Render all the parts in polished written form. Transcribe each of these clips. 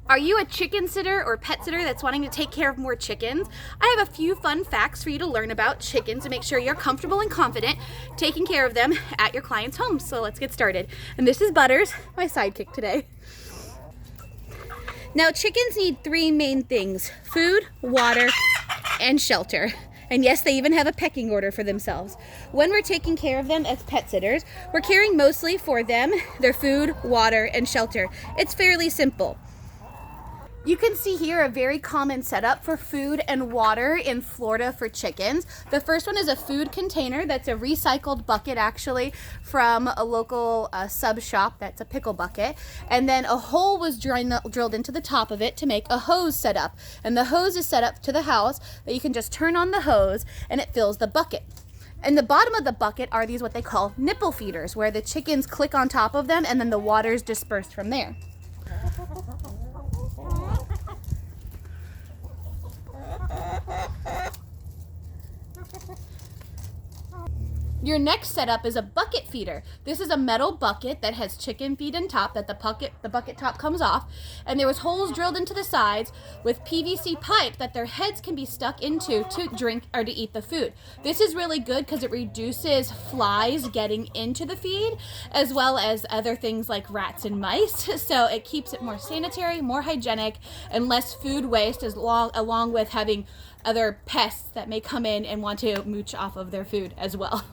Are you a chicken sitter or pet sitter that's wanting to take care of more chickens? I have a few fun facts for you to learn about chickens to make sure you're comfortable and confident taking care of them at your client's home. So let's get started. And this is Butters, my sidekick today. Now, chickens need three main things: food, water, and shelter. And yes, they even have a pecking order for themselves. When we're taking care of them as pet sitters, we're caring mostly for them, their food, water, and shelter. It's fairly simple. You can see here a very common setup for food and water in Florida for chickens. The first one is a food container that's a recycled bucket, actually, from a local sub shop. That's a pickle bucket. And then a hole was drilled into the top of it to make a hose setup. And the hose is set up to the house that you can just turn on the hose and it fills the bucket. In the bottom of the bucket are these what they call nipple feeders, where the chickens click on top of them and then the water is dispersed from there. Your next setup is a bucket feeder. This is a metal bucket that has chicken feed on top that the bucket top comes off, and there was holes drilled into the sides with PVC pipe that their heads can be stuck into to drink or to eat the food. This is really good because it reduces flies getting into the feed as well as other things like rats and mice. So it keeps it more sanitary, more hygienic, and less food waste along with having other pests that may come in and want to mooch off of their food as well.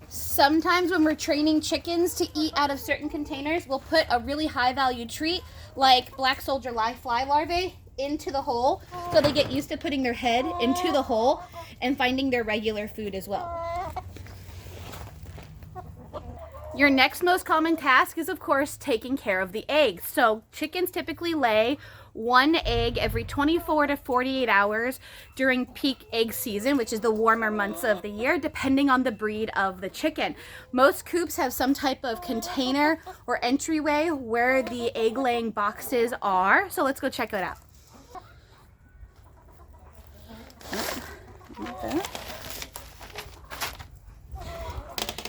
Sometimes when we're training chickens to eat out of certain containers, we'll put a really high value treat like black soldier fly larvae into the hole so they get used to putting their head into the hole and finding their regular food as well. Your next most common task is, of course, taking care of the eggs. So chickens typically lay one egg every 24 to 48 hours during peak egg season, which is the warmer months of the year, depending on the breed of the chicken. Most coops have some type of container or entryway where the egg laying boxes are. So let's go check that out.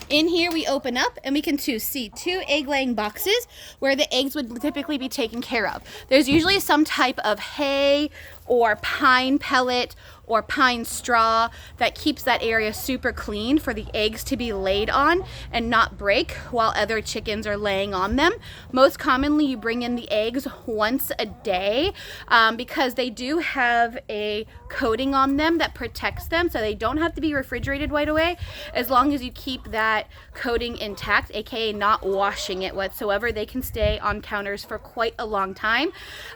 In here we open up and we can see two egg laying boxes where the eggs would typically be taken care of. There's usually some type of hay or pine pellet or pine straw that keeps that area super clean for the eggs to be laid on and not break while other chickens are laying on them. Most commonly you bring in the eggs once a day because they do have a coating on them that protects them, so they don't have to be refrigerated right away as long as you keep that coating intact, aka not washing it whatsoever. They can stay on counters for quite a long time.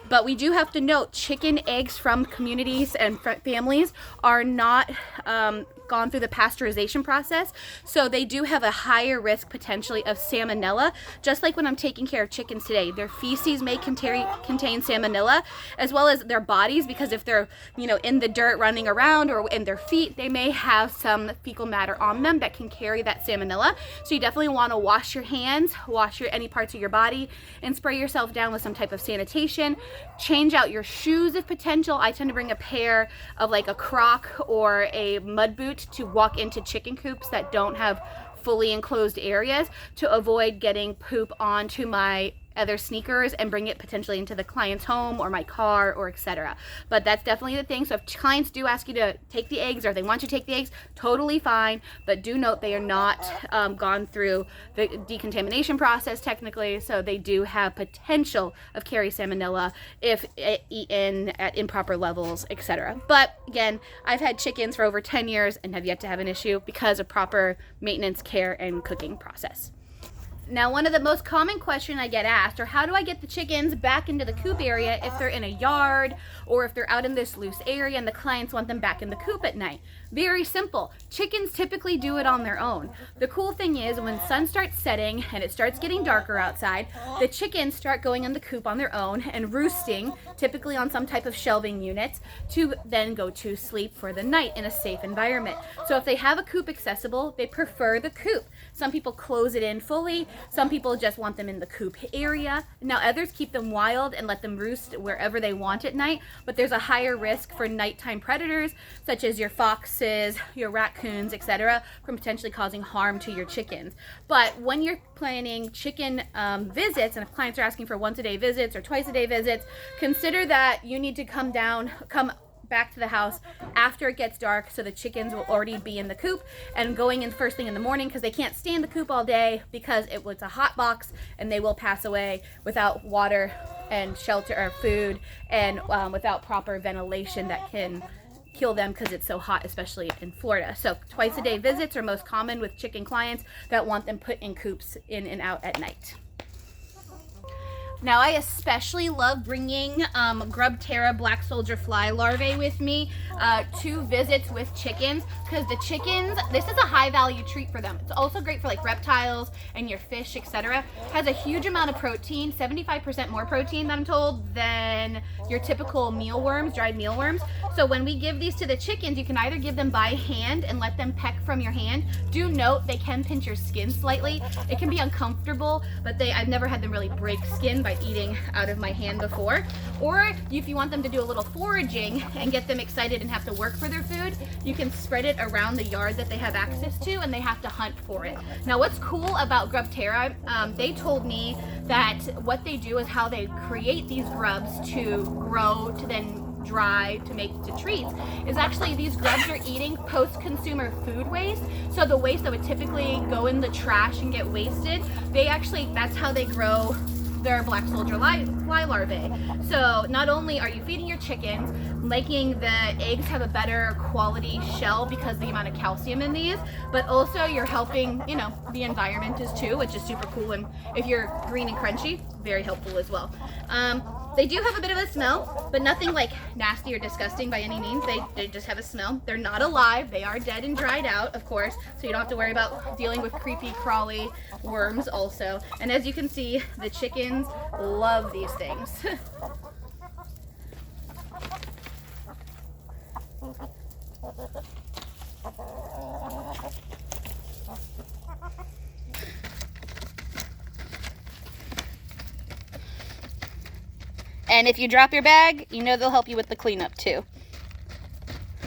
But we do have to note, chicken eggs from communities and families are not gone through the pasteurization process, so they do have a higher risk potentially of salmonella. Just like when I'm taking care of chickens today, their feces may contain salmonella, as well as their bodies, because if they're in the dirt running around or in their feet, they may have some fecal matter on them that can carry that salmonella. So you definitely want to wash your hands, wash any parts of your body, and spray yourself down with some type of sanitation. Change out your shoes if potential. I tend to bring a pair of like a Croc or a mud boot to walk into chicken coops that don't have fully enclosed areas to avoid getting poop onto my other sneakers and bring it potentially into the client's home or my car or etc. But that's definitely the thing. So if clients do ask you to take the eggs or they want you to take the eggs, totally fine, but do note they are not gone through the decontamination process technically, so they do have potential of carry salmonella if eaten at improper levels, etc. But again, I've had chickens for over 10 years and have yet to have an issue because of proper maintenance, care, and cooking process. Now, one of the most common questions I get asked are, how do I get the chickens back into the coop area if they're in a yard or if they're out in this loose area and the clients want them back in the coop at night? Very simple. Chickens typically do it on their own. The cool thing is when sun starts setting and it starts getting darker outside, the chickens start going in the coop on their own and roosting, typically on some type of shelving units, to then go to sleep for the night in a safe environment. So if they have a coop accessible, they prefer the coop. Some people close it in fully. Some people just want them in the coop area. Now others keep them wild and let them roost wherever they want at night, but there's a higher risk for nighttime predators such as your foxes, your raccoons, etc., from potentially causing harm to your chickens. But when you're planning chicken visits, and if clients are asking for once a day visits or twice a day visits, consider that you need to come back to the house after it gets dark, so the chickens will already be in the coop and going in first thing in the morning, because they can't stay in the coop all day because it's a hot box and they will pass away without water and shelter or food, and without proper ventilation that can kill them because it's so hot, especially in Florida. So twice a day visits are most common with chicken clients that want them put in coops in and out at night. Now I especially love bringing Grubterra black soldier fly larvae with me to visits with chickens, because the chickens, this is a high value treat for them. It's also great for like reptiles and your fish, etc. Has a huge amount of protein, 75% more protein I'm told than your typical mealworms, dried mealworms. So when we give these to the chickens, you can either give them by hand and let them peck from your hand. Do note they can pinch your skin slightly. It can be uncomfortable, but I've never had them really break skin by eating out of my hand before. Or if you want them to do a little foraging and get them excited and have to work for their food, you can spread it around the yard that they have access to, and they have to hunt for it. Now what's cool about Grubterra, they told me that what they do is how they create these grubs to grow to then dry to make to treats, is actually these grubs are eating post-consumer food waste. So the waste that would typically go in the trash and get wasted, that's how they grow their black soldier fly larvae. So not only are you feeding your chickens, making the eggs have a better quality shell because of the amount of calcium in these, but also you're helping, the environment is too, which is super cool. And if you're green and crunchy, very helpful as well. They do have a bit of a smell, but nothing like nasty or disgusting by any means. They just have a smell. They're not alive. They are dead and dried out, of course, so you don't have to worry about dealing with creepy, crawly worms also. And as you can see, the chickens love these things. And if you drop your bag, they'll help you with the cleanup too.